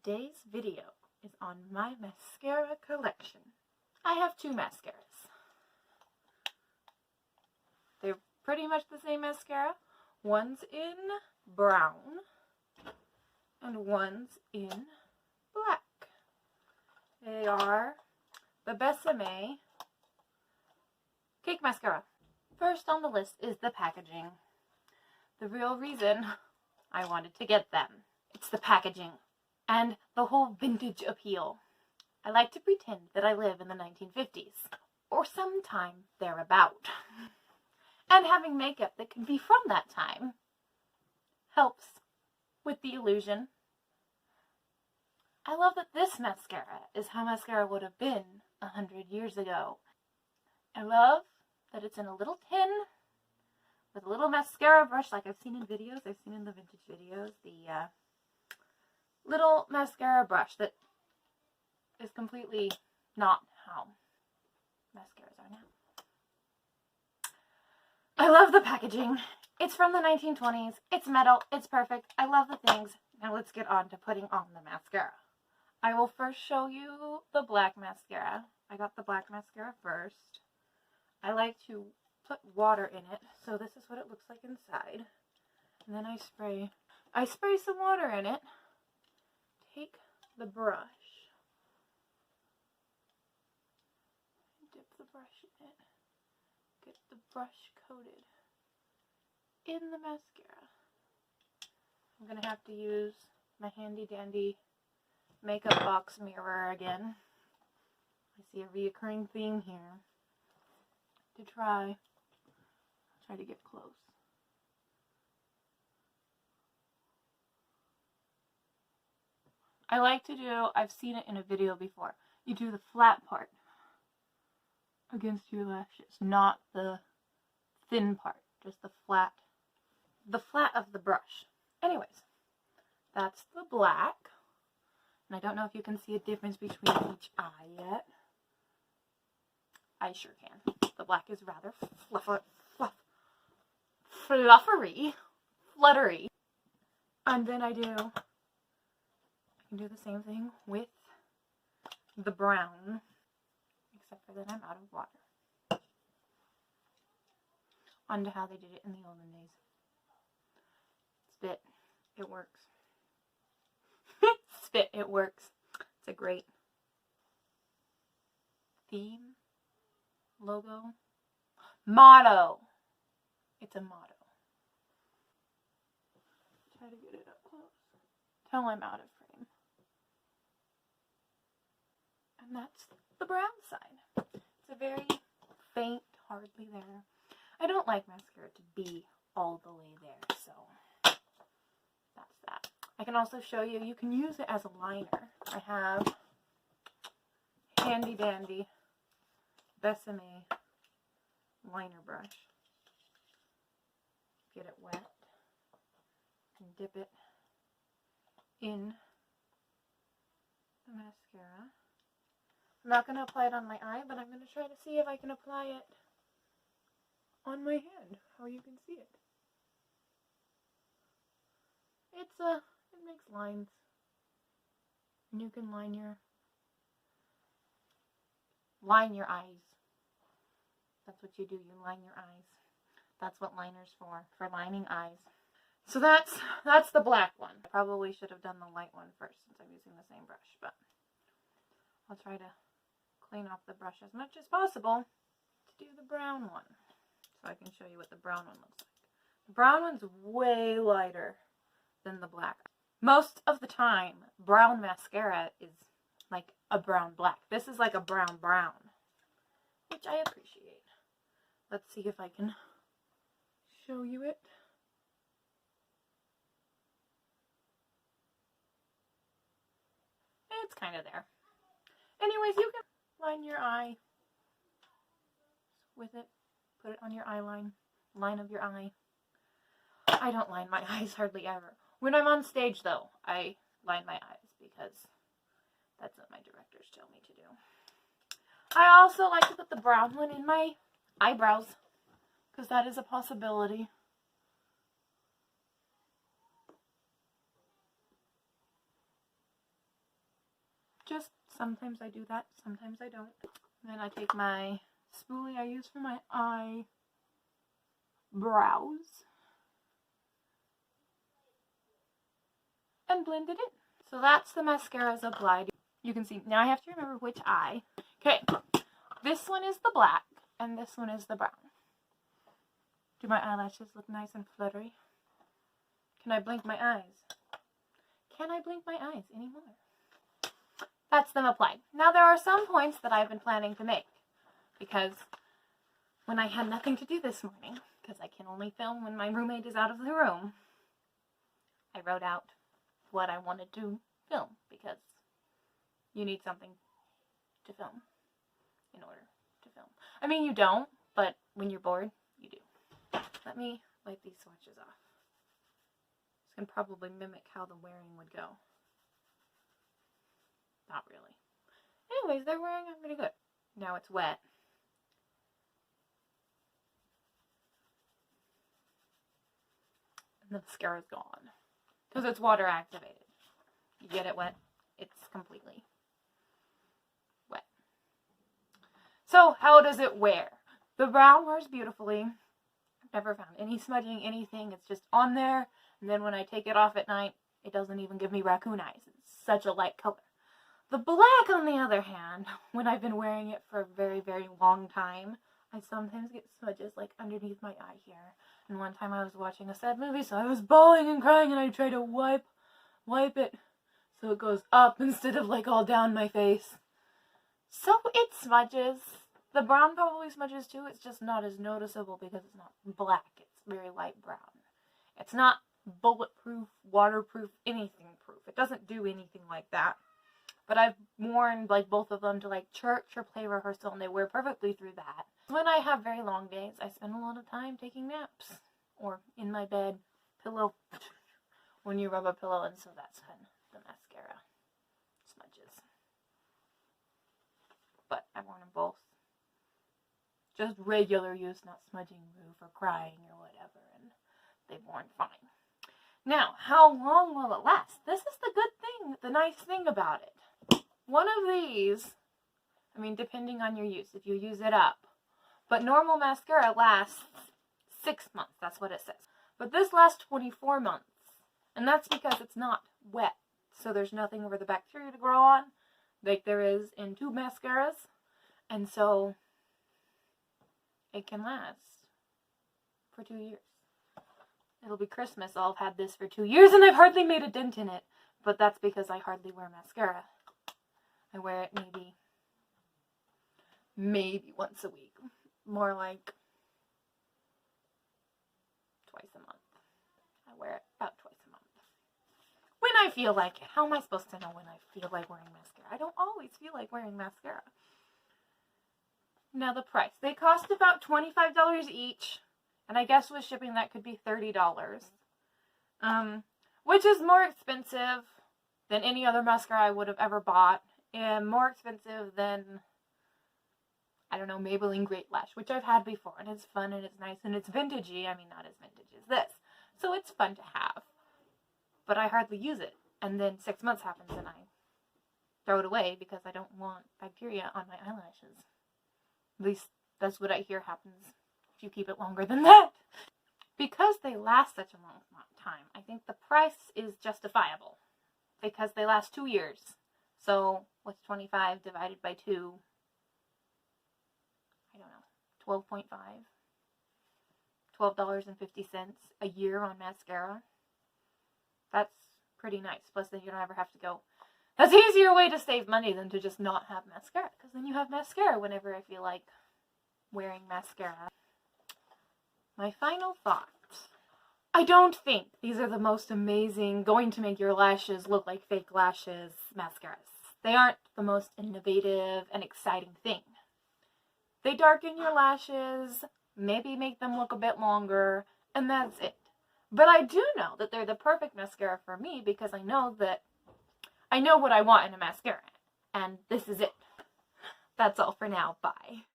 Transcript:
Today's video is on my mascara collection. I have two mascaras. They're pretty much the same mascara. One's in brown and one's in black. They are the Besame Cake Mascara. First on the list is the packaging. The real reason I wanted to get them. It's the packaging and the whole vintage appeal. I like to pretend that I live in the 1950s or sometime thereabout. And having makeup that can be from that time helps with the illusion. I love that this mascara is how mascara would have been 100 years ago. I love that it's in a little tin with a little mascara brush like I've seen in videos. I've seen in the vintage videos the little mascara brush that is completely not how mascaras are now. I love the packaging. It's from the 1920s. It's metal. It's perfect. I love the things. Now let's get on to putting on the mascara. I will first show you the black mascara. I got the black mascara first. I like to put water in it, so this is what it looks like inside. And then I spray some water in it. Take the brush. Dip the brush in it. Get the brush coated in the mascara. I'm going to have to use my handy dandy makeup box mirror again. I see a reoccurring theme here. To try to get close. I like to do, I've seen it in a video before, you do the flat part against your lashes, not the thin part, just the flat of the brush. Anyways, that's the black, and I don't know if you can see a difference between each eye yet. I sure can. The black is rather fluttery. And then I can do the same thing with the brown, except for that I'm out of water. On to how they did it in the olden days. Spit, it works. Spit, it works. It's a great theme. Logo, motto. It's a motto. Try to get it up close till I'm out of frame. And that's the brown side. It's a very faint, hardly there. I don't like mascara to be all the way there, so that's that. I can also show you, you can use it as a liner. I have handy dandy Besame liner brush. Get it wet and dip it in the mascara. I'm not going to apply it on my eye, but I'm going to try to see if I can apply it on my hand, how you can see it. It makes lines. And you can line your eyes. That's what you do, you line your eyes. That's what liner's for lining eyes. So that's the black one. I probably should have done the light one first since I'm using the same brush, but I'll try to clean off the brush as much as possible to do the brown one. So I can show you what the brown one looks like. The brown one's way lighter than the black. Most of the time, brown mascara is like a brown black. This is like a brown brown, which I appreciate. Let's see if I can show you it. It's kind of there. Anyways, you can line your eye with it. Put it on your eye line of your eye. I don't line my eyes hardly ever. When I'm on stage, though, I line my eyes because that's what my directors tell me to do. I also like to put the brown one in my eyebrows because that is a possibility. Just sometimes I do that, sometimes I don't. Then I take my spoolie I use for my eyebrows and blend it in. So that's the mascaras applied. You can see, now I have to remember which eye. Okay, this one is the black and this one is the brown. Do my eyelashes look nice and fluttery? Can I blink my eyes? Can I blink my eyes anymore? That's them applied. Now there are some points that I've been planning to make because when I had nothing to do this morning, because I can only film when my roommate is out of the room, I wrote out what I wanted to film because you need something to film in order to film. I mean, you don't, but when you're bored, you do. Let me wipe these swatches off. This can probably mimic how the wearing would go. Not really. Anyways, they're wearing it pretty good. Now it's wet. And the mascara's gone. Because it's water activated. You get it wet, it's completely wet. So, how does it wear? The brown wears beautifully. I've never found any smudging, anything. It's just on there. And then when I take it off at night, it doesn't even give me raccoon eyes. It's such a light color. The black, on the other hand, when I've been wearing it for a very, very long time, I sometimes get smudges like underneath my eye here. And one time I was watching a sad movie, so I was bawling and crying, and I tried to wipe it so it goes up instead of like all down my face. So it smudges. The brown probably smudges too. It's just not as noticeable because it's not black. It's very light brown. It's not bulletproof, waterproof, anything proof. It doesn't do anything like that. But I've worn like both of them to like church or play rehearsal, and they wear perfectly through that. When I have very long days, I spend a lot of time taking naps or in my bed, pillow, when you rub a pillow, and so that's when the mascara smudges. But I've worn them both. Just regular use, not smudging roof or crying or whatever, and they've worn fine. Now, how long will it last? This is the good thing, the nice thing about it. One of these, I mean, depending on your use, if you use it up, but normal mascara lasts 6 months, that's what it says. But this lasts 24 months, and that's because it's not wet, so there's nothing for the bacteria to grow on, like there is in tube mascaras, and so it can last for 2 years. It'll be Christmas, I'll have had this for 2 years, and I've hardly made a dent in it, but that's because I hardly wear mascara. I wear it maybe once a week. More like twice a month. I wear it about twice a month. When I feel like it. How am I supposed to know when I feel like wearing mascara? I don't always feel like wearing mascara. Now the price. They cost about $25 each. And I guess with shipping that could be $30. Which is more expensive than any other mascara I would have ever bought. And more expensive than, I don't know, Maybelline Great Lash, which I've had before, and it's fun, and it's nice, and it's vintagey. I mean, not as vintage as this. So it's fun to have. But I hardly use it. And then 6 months happens, and I throw it away because I don't want bacteria on my eyelashes. At least that's what I hear happens if you keep it longer than that. Because they last such a long time, I think the price is justifiable. Because they last 2 years. So, what's 25 divided by 2? I don't know. 12.5? $12.50 a year on mascara. That's pretty nice. Plus, then you don't ever have to go. That's an easier way to save money than to just not have mascara. Because then you have mascara whenever I feel like wearing mascara. My final thoughts. I don't think these are the most amazing, going to make your lashes look like fake lashes mascaras. They aren't the most innovative and exciting thing. They darken your lashes, maybe make them look a bit longer, and that's it. But I do know that they're the perfect mascara for me because I know what I want in a mascara. And this is it. That's all for now. Bye.